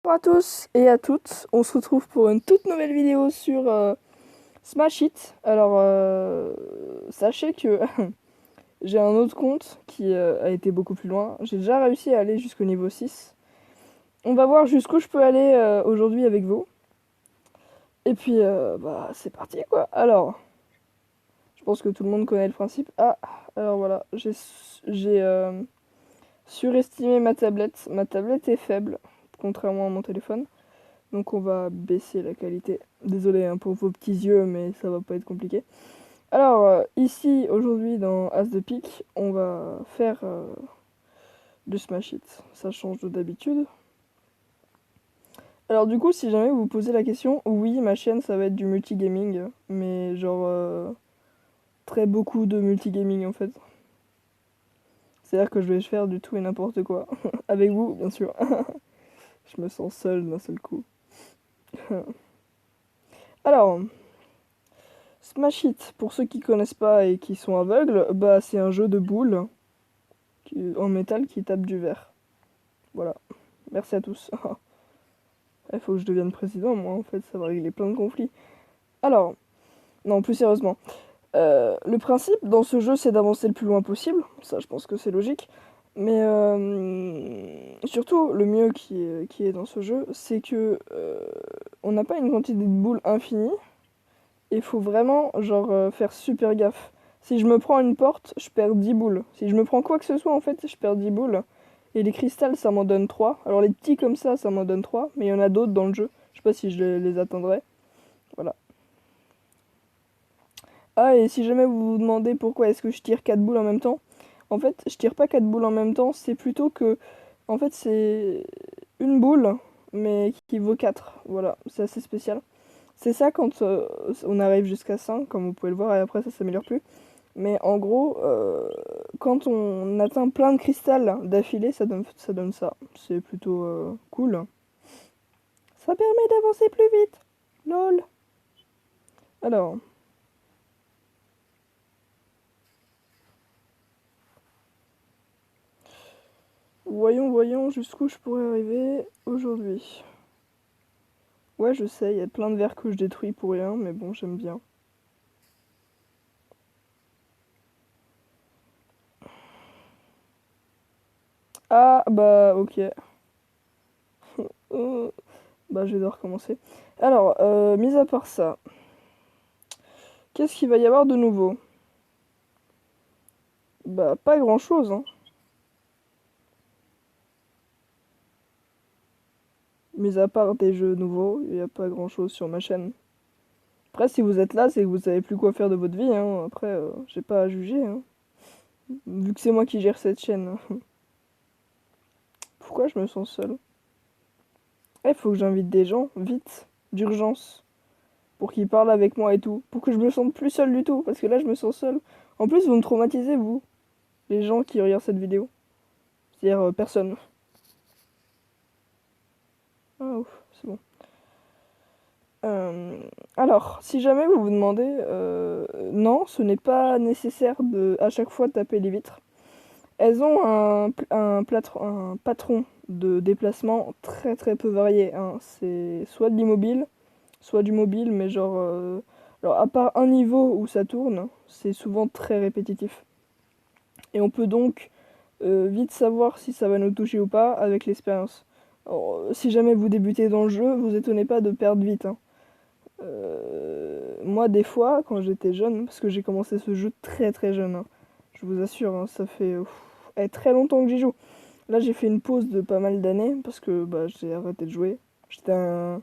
Bonjour à tous et à toutes, on se retrouve pour une toute nouvelle vidéo sur Smash It. Alors, sachez que j'ai un autre compte qui a été beaucoup plus loin. J'ai déjà réussi à aller jusqu'au niveau 6. On va voir jusqu'où je peux aller aujourd'hui avec vous. Et puis, bah, c'est parti quoi. Alors, je pense que tout le monde connaît le principe. Ah, alors voilà, j'ai surestimé ma tablette. Ma tablette est faible, contrairement à mon téléphone. Donc on va baisser la qualité. Désolé hein, pour vos petits yeux, mais ça va pas être compliqué. Alors, ici, aujourd'hui, dans As de pique, on va faire du Smash It. Ça change de d'habitude. Alors du coup, si jamais vous vous posez la question, oui, ma chaîne, ça va être du multigaming. Mais genre, très beaucoup de multigaming en fait. C'est-à-dire que je vais faire du tout et n'importe quoi. Avec vous, bien sûr. Je me sens seul d'un seul coup. Alors, Smash It, pour ceux qui connaissent pas et qui sont aveugles, bah c'est un jeu de boules en métal qui tape du verre. Voilà. Merci à tous. Il faut que je devienne président, moi, en fait, ça va régler plein de conflits. Alors, non, plus sérieusement. Le principe dans ce jeu, c'est d'avancer le plus loin possible. Ça, je pense que c'est logique. Mais surtout, le mieux qui est dans ce jeu, c'est que on n'a pas une quantité de boules infinie. Il faut vraiment, genre, faire super gaffe. Si je me prends une porte, je perds 10 boules. Si je me prends quoi que ce soit, en fait, je perds 10 boules. Et les cristals, ça m'en donne 3. Alors les petits comme ça m'en donne 3. Mais il y en a d'autres dans le jeu. Je sais pas si je les atteindrai. Voilà. Ah, et si jamais vous vous demandez pourquoi est-ce que je tire 4 boules en même temps, en fait, je tire pas 4 boules en même temps. C'est plutôt que... En fait, c'est une boule, mais qui vaut 4. Voilà, c'est assez spécial. C'est ça quand on arrive jusqu'à 5, comme vous pouvez le voir, et après ça s'améliore plus. Mais en gros, quand on atteint plein de cristal d'affilée, ça donne ça. C'est plutôt cool. Ça permet d'avancer plus vite. Lol. Alors, voyons jusqu'où je pourrais arriver aujourd'hui. Ouais, je sais, il y a plein de verres que je détruis pour rien, mais bon, j'aime bien. Ah, bah, ok. Bah, je vais devoir recommencer. Alors, mis à part ça, qu'est-ce qu'il va y avoir de nouveau? Bah, pas grand-chose, hein. Mis à part des jeux nouveaux, il n'y a pas grand-chose sur ma chaîne. Après, si vous êtes là, c'est que vous savez plus quoi faire de votre vie, hein. Après, j'ai pas à juger, hein. Vu que c'est moi qui gère cette chaîne. Pourquoi je me sens seul? Il faut que j'invite des gens, vite, d'urgence, pour qu'ils parlent avec moi et tout. Pour que je me sente plus seul du tout, parce que là, je me sens seul. En plus, vous me traumatisez, vous, les gens qui regardent cette vidéo. C'est-à-dire, personne. Ah, ouf, c'est bon. Alors, si jamais vous vous demandez, non, ce n'est pas nécessaire de à chaque fois taper les vitres. Elles ont un patron de déplacement très très peu varié, hein. C'est soit de l'immobile, soit du mobile, mais genre, alors à part un niveau où ça tourne, c'est souvent très répétitif. Et on peut donc vite savoir si ça va nous toucher ou pas avec l'expérience. Alors, si jamais vous débutez dans le jeu, vous étonnez pas de perdre vite, hein. Moi, des fois, quand j'étais jeune, parce que j'ai commencé ce jeu très très jeune, hein, je vous assure, hein, ça fait très longtemps que j'y joue. Là, j'ai fait une pause de pas mal d'années parce que bah, j'ai arrêté de jouer. J'étais un,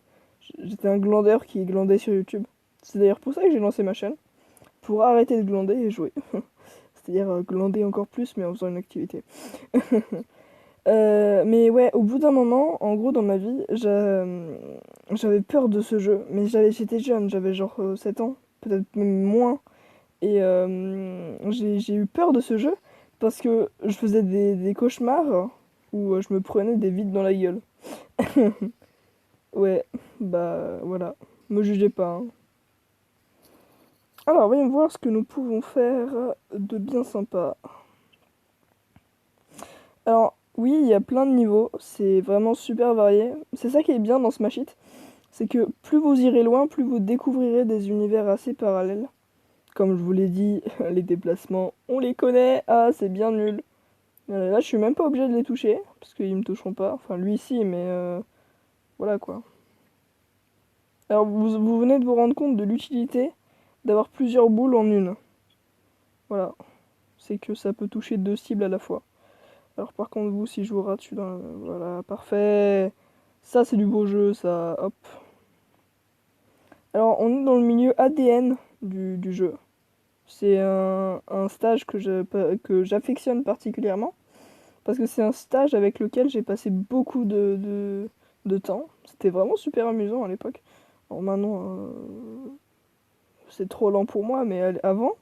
j'étais un glandeur qui glandait sur YouTube. C'est d'ailleurs pour ça que j'ai lancé ma chaîne, pour arrêter de glander et jouer. C'est-à-dire glander encore plus, mais en faisant une activité. Mais ouais, au bout d'un moment, en gros, dans ma vie, j'avais peur de ce jeu. Mais j'étais jeune, j'avais genre 7 ans, peut-être même moins. Et j'ai eu peur de ce jeu parce que je faisais des cauchemars où je me prenais des vides dans la gueule. Ouais, bah voilà, me jugez pas, hein. Alors, voyons voir ce que nous pouvons faire de bien sympa. Alors, Oui, il y a plein de niveaux, c'est vraiment super varié. C'est ça qui est bien dans Smash It, c'est que plus vous irez loin, plus vous découvrirez des univers assez parallèles. Comme je vous l'ai dit, les déplacements, on les connaît, ah c'est bien nul. Là, je suis même pas obligé de les toucher, parce qu'ils me toucheront pas. Enfin, lui, si, mais voilà quoi. Alors, vous venez de vous rendre compte de l'utilité d'avoir plusieurs boules en une. Voilà, c'est que ça peut toucher deux cibles à la fois. Alors, par contre, vous, si je vous rate, je suis dans Voilà, parfait. Ça, c'est du beau jeu, ça. Hop. Alors, on est dans le milieu ADN du jeu. C'est un stage que j'affectionne particulièrement. Parce que c'est un stage avec lequel j'ai passé beaucoup de temps. C'était vraiment super amusant à l'époque. Alors maintenant, c'est trop lent pour moi, mais avant,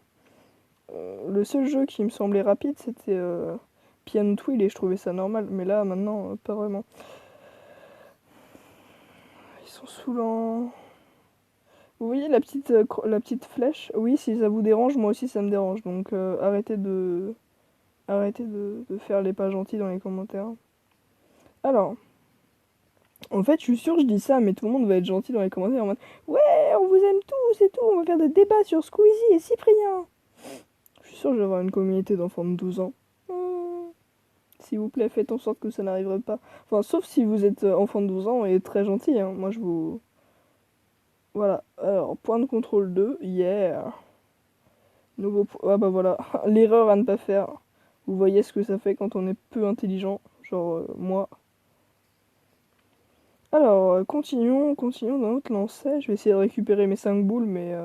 le seul jeu qui me semblait rapide, c'était Piano Twill et je trouvais ça normal. Mais là, maintenant, pas vraiment. Ils sont saoulants. Vous voyez la petite flèche? Oui, si ça vous dérange, moi aussi ça me dérange. Donc arrêtez de faire les pas gentils dans les commentaires. Alors, en fait, je suis sûre, je dis ça, mais tout le monde va être gentil dans les commentaires en mode ouais, on vous aime tous et tout, on va faire des débats sur Squeezie et Cyprien. Je suis sûre que je vais avoir une communauté d'enfants de 12 ans. S'il vous plaît, faites en sorte que ça n'arriverait pas. Enfin, sauf si vous êtes enfant de 12 ans et très gentil, hein. Moi, je vous. Voilà. Alors, point de contrôle 2, yeah. Ah bah voilà, l'erreur à ne pas faire. Vous voyez ce que ça fait quand on est peu intelligent, genre moi. Alors, continuons dans notre lancée. Je vais essayer de récupérer mes 5 boules, mais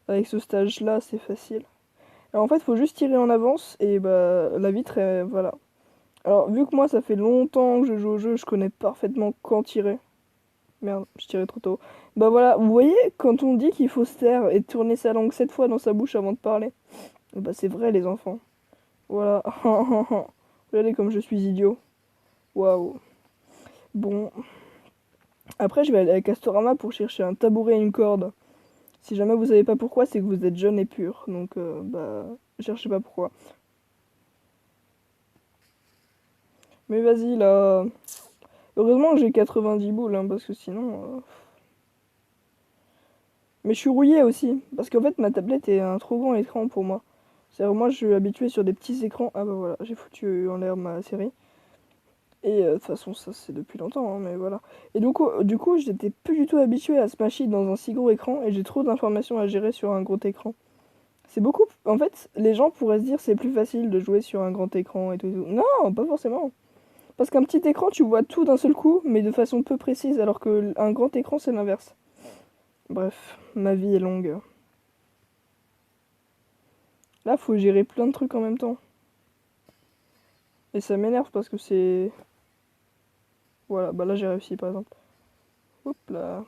avec ce stage-là, c'est facile. Alors en fait, faut juste tirer en avance et bah la vitre, voilà. Alors, vu que moi, ça fait longtemps que je joue au jeu, je connais parfaitement quand tirer. Merde, je tirais trop tôt. Bah voilà, vous voyez, quand on dit qu'il faut se taire et tourner sa langue 7 fois dans sa bouche avant de parler, bah c'est vrai, les enfants. Voilà. Regardez comme je suis idiot. Waouh. Bon. Après, je vais aller à Castorama pour chercher un tabouret et une corde. Si jamais vous savez pas pourquoi, c'est que vous êtes jeune et pur. Donc, bah, cherchez pas pourquoi. Mais vas-y, là. Heureusement que j'ai 90 boules, hein, parce que sinon. Mais je suis rouillé aussi. Parce qu'en fait, ma tablette est un trop grand écran pour moi. C'est-à-dire, moi, je suis habitué sur des petits écrans. Ah bah voilà, j'ai foutu en l'air ma série. Et de toute façon, ça c'est depuis longtemps, hein, mais voilà. Et du coup, j'étais plus du tout habitué à Smash It dans un si gros écran et j'ai trop d'informations à gérer sur un gros écran. C'est beaucoup. En fait, les gens pourraient se dire c'est plus facile de jouer sur un grand écran et tout, et tout. Non, pas forcément. Parce qu'un petit écran, tu vois tout d'un seul coup, mais de façon peu précise, alors qu'un grand écran, c'est l'inverse. Bref, ma vie est longue. Là, faut gérer plein de trucs en même temps. Et ça m'énerve parce que c'est. Voilà, bah là j'ai réussi par exemple. Hop là.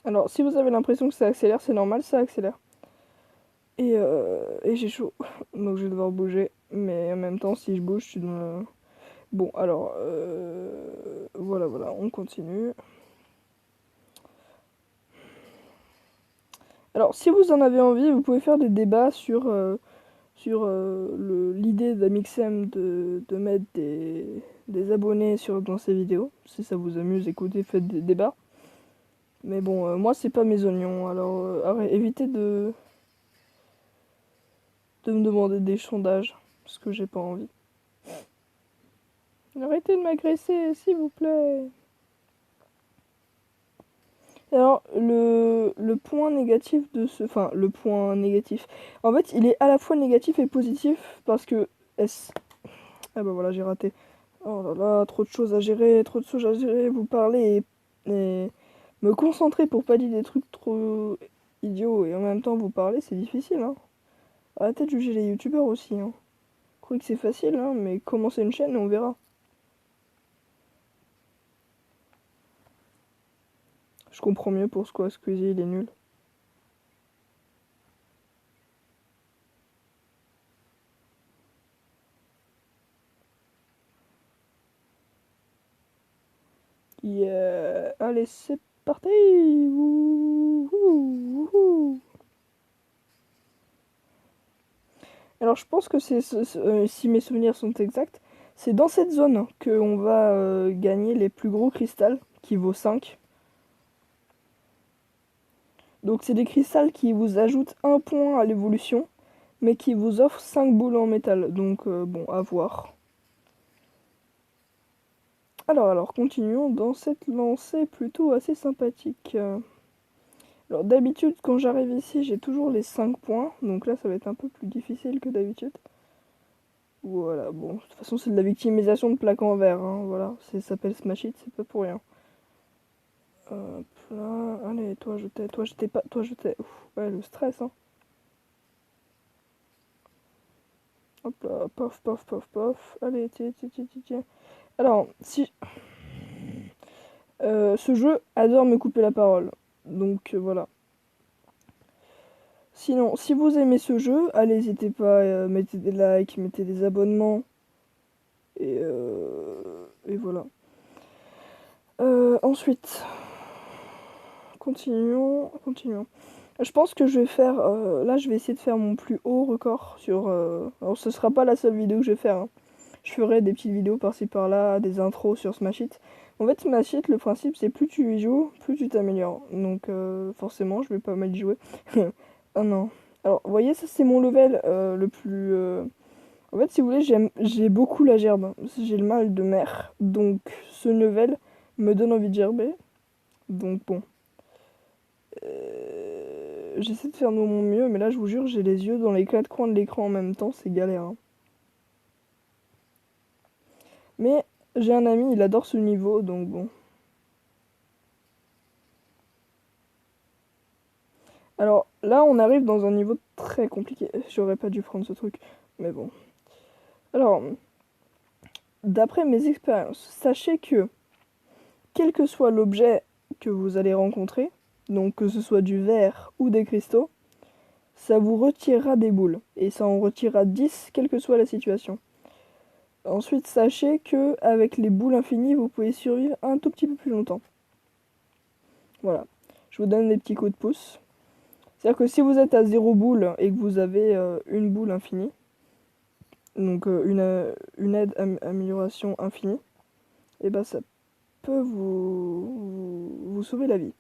Alors, si vous avez l'impression que ça accélère, c'est normal, ça accélère. Et j'ai chaud. Donc je vais devoir bouger. Mais en même temps, si je bouge, je suis dans le... Bon, alors... voilà, on continue. Alors, si vous en avez envie, vous pouvez faire des débats sur l'idée d'Amixem de mettre des abonnés dans ses vidéos. Si ça vous amuse, écoutez, faites des débats. Mais bon, moi, c'est pas mes oignons. Alors, évitez de me demander des sondages. Parce que j'ai pas envie. Arrêtez de m'agresser, s'il vous plaît. Alors, le point négatif de ce... Enfin, le point négatif. En fait, il est à la fois négatif et positif parce que... Ah bah voilà, j'ai raté. Oh là là, trop de choses à gérer, trop de choses à gérer. Vous parlez et me concentrer pour pas dire des trucs trop idiots et en même temps vous parler, c'est difficile, hein. Arrêtez de juger les youtubeurs aussi, hein. Vous croyez que c'est facile, hein, mais commencez une chaîne et on verra. Je comprends mieux pourquoi Squeezie il est nul. Yeah. Allez, c'est parti. Ouh, ouh, ouh. Alors je pense que si mes souvenirs sont exacts, C'est dans cette zone qu'on va gagner les plus gros cristals, qui vaut 5. Donc c'est des cristals qui vous ajoutent 1 point à l'évolution, mais qui vous offrent 5 boules en métal. Donc bon, à voir. Alors, continuons dans cette lancée plutôt assez sympathique. Alors d'habitude, quand j'arrive ici, j'ai toujours les 5 points. Donc là, ça va être un peu plus difficile que d'habitude. Voilà, bon, de toute façon, c'est de la victimisation de plaques en verre. Hein, voilà, ça s'appelle Smash It, c'est pas pour rien. Hop là, allez, toi je t'ai, pas, toi je t'ai. Ouais, le stress, hein. Hop là, pof, pof, pof, pof. Allez, tiens, tiens, tiens, tiens. Alors, si... ce jeu adore me couper la parole. Donc, voilà. Sinon, si vous aimez ce jeu, allez, n'hésitez pas, mettez des likes, mettez des abonnements. Et voilà. Ensuite, continuons. Je pense que je vais faire... là, je vais essayer de faire mon plus haut record sur... alors, ce sera pas la seule vidéo que je vais faire. Hein. Je ferai des petites vidéos par-ci par-là, des intros sur Smash It. En fait, Smash It, le principe, c'est plus tu y joues, plus tu t'améliores. Donc, forcément, je vais pas mal y jouer. Ah non. Alors, vous voyez, ça, c'est mon level le plus... En fait, si vous voulez, j'ai beaucoup la gerbe. J'ai le mal de mer. Donc, ce level me donne envie de gerber. Donc, bon. J'essaie de faire de mon mieux, mais là, je vous jure, j'ai les yeux dans les 4 coins de l'écran en même temps. C'est galère. Hein. Mais j'ai un ami, il adore ce niveau, donc bon. Alors, là, on arrive dans un niveau très compliqué. J'aurais pas dû prendre ce truc, mais bon. Alors, d'après mes expériences, sachez que, quel que soit l'objet que vous allez rencontrer, donc que ce soit du verre ou des cristaux, ça vous retirera des boules. Et ça en retirera 10, quelle que soit la situation. Ensuite, sachez que avec les boules infinies, vous pouvez survivre un tout petit peu plus longtemps. Voilà. Je vous donne des petits coups de pouce. C'est-à-dire que si vous êtes à 0 boule et que vous avez une boule infinie, donc une aide amélioration infinie, et ben ça peut vous sauver la vie.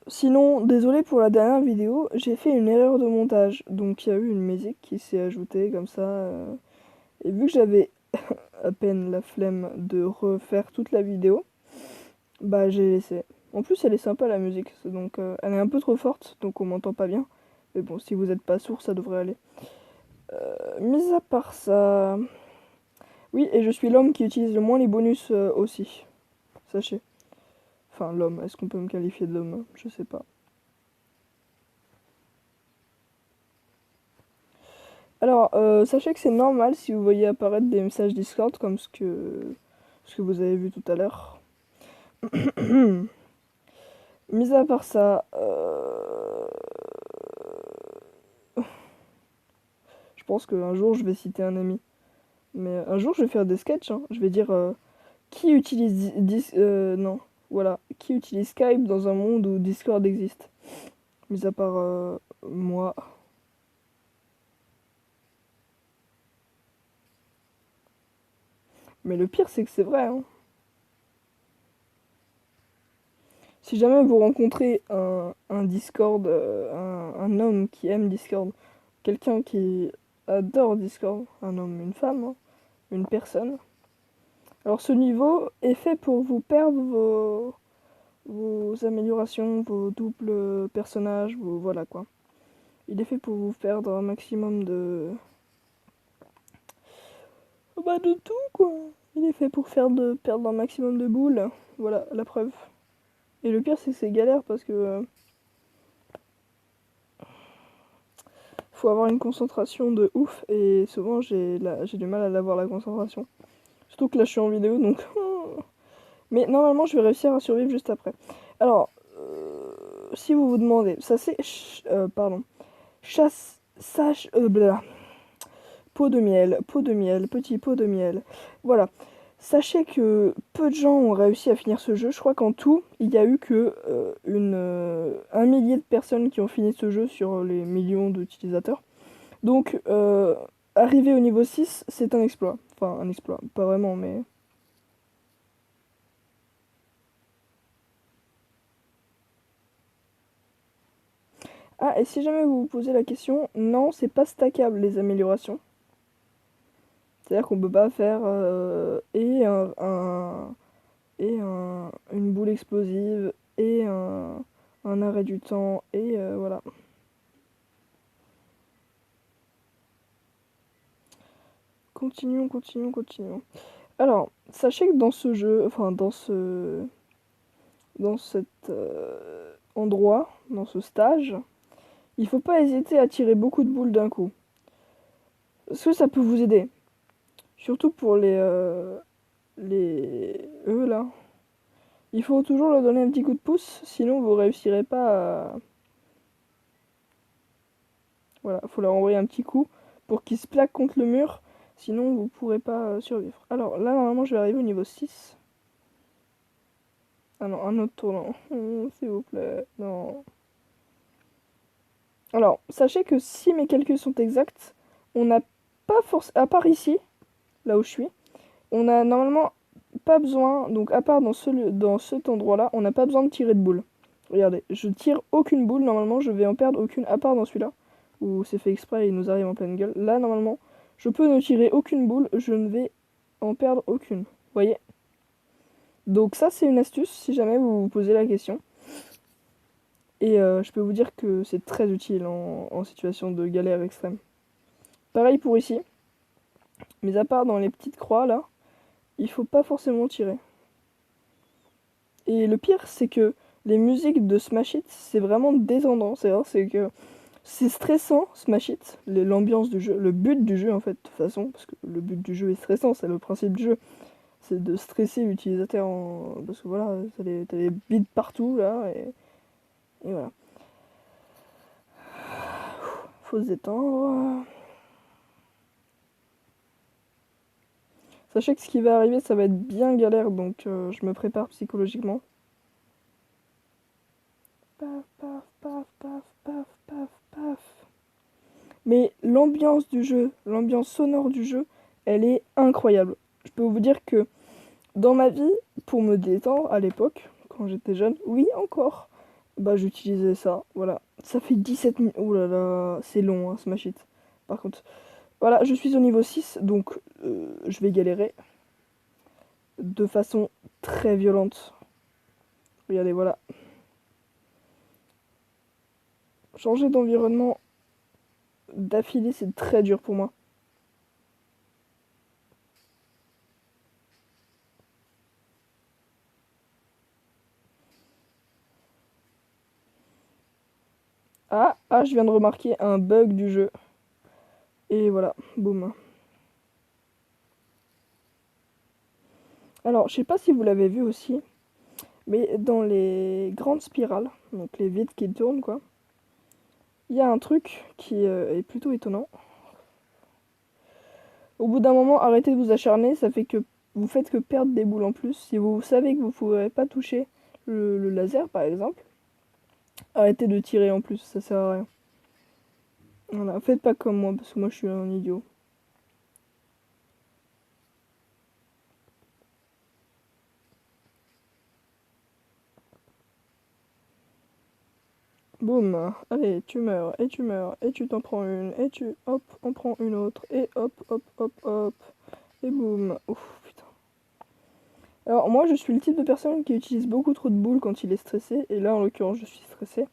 Sinon, désolé pour la dernière vidéo, j'ai fait une erreur de montage. Donc il y a eu une musique qui s'est ajoutée comme ça. Et vu que j'avais à peine la flemme de refaire toute la vidéo, bah j'ai laissé. En plus elle est sympa la musique, donc elle est un peu trop forte, donc on m'entend pas bien. Mais bon, si vous n'êtes pas sourd, ça devrait aller. Mis à part ça... Oui, et je suis l'homme qui utilise le moins les bonus aussi. Sachez. Enfin, l'homme, est-ce qu'on peut me qualifier d'homme? Je sais pas. Alors, sachez que c'est normal si vous voyez apparaître des messages Discord comme ce que vous avez vu tout à l'heure. Mis à part ça, je pense qu'un jour je vais citer un ami. Mais un jour je vais faire des sketchs. Hein. Je vais dire qui utilise non, voilà, qui utilise Skype dans un monde où Discord existe. Mis à part moi. Mais le pire c'est que c'est vrai. Hein. Si jamais vous rencontrez un Discord, un homme qui aime Discord, quelqu'un qui adore Discord, un homme, une femme, hein, une personne, alors ce niveau est fait pour vous perdre vos améliorations, vos doubles personnages, voilà quoi. Il est fait pour vous perdre un maximum de... Bah de tout quoi. Il est fait pour perdre un maximum de boules. Voilà, la preuve. Et le pire c'est que c'est galère parce que... faut avoir une concentration de ouf et souvent j'ai du mal à avoir la concentration. Surtout que là je suis en vidéo donc... Mais normalement je vais réussir à survivre juste après. Alors, si vous vous demandez, ça c'est... pardon. Chasse... Sache... Peau de miel, petit pot de miel. Voilà. Sachez que peu de gens ont réussi à finir ce jeu. Je crois qu'en tout, il y a eu que 1 millier de personnes qui ont fini ce jeu sur les millions d'utilisateurs. Donc, arriver au niveau 6, c'est un exploit. Enfin, un exploit, pas vraiment, mais... Ah, et si jamais vous vous posez la question, non, c'est pas stackable les améliorations. C'est-à-dire qu'on peut pas faire une boule explosive et un arrêt du temps et voilà. Continuons, continuons, continuons. Alors, sachez que dans ce jeu, enfin dans cet endroit, dans ce stage, il faut pas hésiter à tirer beaucoup de boules d'un coup. Parce que ça peut vous aider. Surtout pour les eux là. Il faut toujours leur donner un petit coup de pouce, sinon vous réussirez pas à... Voilà, faut leur envoyer un petit coup pour qu'ils se plaquent contre le mur, sinon vous pourrez pas survivre. Alors là, normalement, je vais arriver au niveau 6. Ah non, un autre tournant. S'il vous plaît, non. Alors, sachez que si mes calculs sont exacts, on n'a pas forcément... À part ici, là où je suis, on a normalement pas besoin... Donc, à part dans cet endroit-là, on n'a pas besoin de tirer de boule. Regardez, je tire aucune boule, normalement, je vais en perdre aucune, à part dans celui-là, où c'est fait exprès et il nous arrive en pleine gueule. Là, normalement, je peux ne tirer aucune boule, je ne vais en perdre aucune. Vous voyez? Donc ça, c'est une astuce, si jamais vous vous posez la question. Et je peux vous dire que c'est très utile en situation de galère extrême. Pareil pour ici. Mais à part dans les petites croix, là, il faut pas forcément tirer. Et le pire, c'est que les musiques de Smash It, c'est vraiment détendant. C'est que c'est stressant, Smash It, l'ambiance du jeu, le but du jeu en fait, de toute façon, parce que le but du jeu est stressant, c'est le principe du jeu, c'est de stresser l'utilisateur, parce que voilà, t'as des bits partout là, et voilà. Faut se détendre. Sachez que ce qui va arriver, ça va être bien galère, donc je me prépare psychologiquement. Paf, paf, paf, paf, paf, paf, paf. Mais l'ambiance du jeu, l'ambiance sonore du jeu, elle est incroyable. Je peux vous dire que dans ma vie, pour me détendre à l'époque, quand j'étais jeune, oui encore, bah j'utilisais ça, voilà. Ça fait 17 minutes, oh là là, c'est long, hein, Smash It. Par contre, voilà, je suis au niveau 6, donc je vais galérer de façon très violente. Regardez, voilà. Changer d'environnement d'affilée, c'est très dur pour moi. Ah, je viens de remarquer un bug du jeu. Et voilà, boum. Alors, je sais pas si vous l'avez vu aussi, mais dans les grandes spirales, donc les vides qui tournent, quoi, il y a un truc qui est plutôt étonnant. Au bout d'un moment, arrêtez de vous acharner, ça fait que vous faites que perdre des boules en plus. Si vous savez que vous ne pourrez pas toucher le laser, par exemple, arrêtez de tirer en plus, ça sert à rien. Voilà, faites pas comme moi, parce que moi je suis un idiot. Boum, allez, tu meurs, et tu t'en prends une, et tu, hop, en prends une autre, et hop, hop, hop, hop, et boum. Ouf, putain. Alors moi je suis le type de personne qui utilise beaucoup trop de boules quand il est stressé, et là en l'occurrence je suis stressé.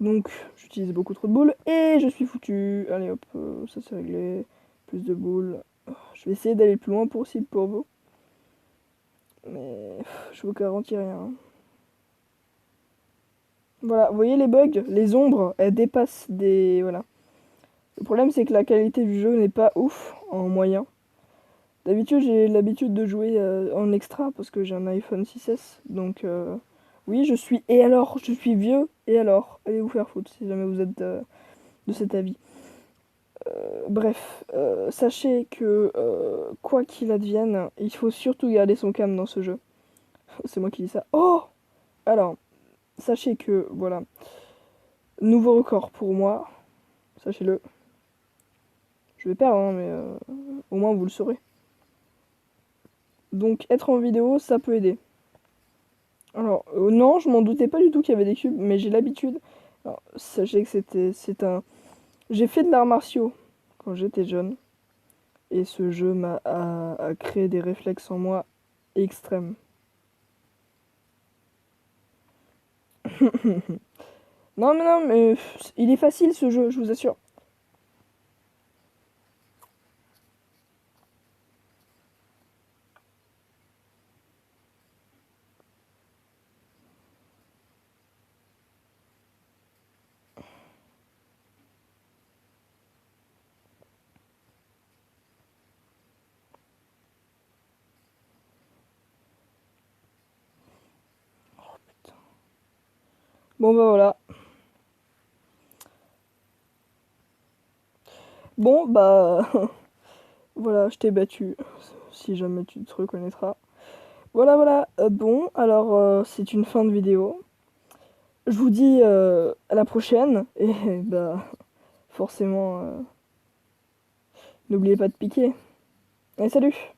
Donc j'utilise beaucoup trop de boules, et je suis foutu. Allez hop, ça c'est réglé. Plus de boules. Je vais essayer d'aller plus loin possible pour vous. Mais je vous garantis rien, hein. Voilà, vous voyez les bugs? Les ombres, elles dépassent des... Voilà. Le problème, c'est que la qualité du jeu n'est pas ouf en moyen. D'habitude, j'ai l'habitude de jouer en extra parce que j'ai un iPhone 6S. Donc, oui, je suis... Et alors? Je suis vieux. Et alors? Allez vous faire foutre si jamais vous êtes de cet avis. Bref, sachez que quoi qu'il advienne, il faut surtout garder son calme dans ce jeu. C'est moi qui dis ça. Oh! Alors, sachez que, voilà, nouveau record pour moi, sachez-le. Je vais perdre, hein, mais au moins vous le saurez. Donc être en vidéo, ça peut aider. Alors, non, je m'en doutais pas du tout qu'il y avait des cubes, mais j'ai l'habitude. Alors, sachez que c'est un... J'ai fait de l'art martiaux quand j'étais jeune. Et ce jeu a créé des réflexes en moi extrêmes. Non, mais il est facile ce jeu, je vous assure. Bon bah voilà. Bon bah voilà, je t'ai battu. Si jamais tu te reconnaîtras. Voilà. Bon, alors c'est une fin de vidéo. Je vous dis à la prochaine. Et bah forcément, n'oubliez pas de piquer. Allez, salut!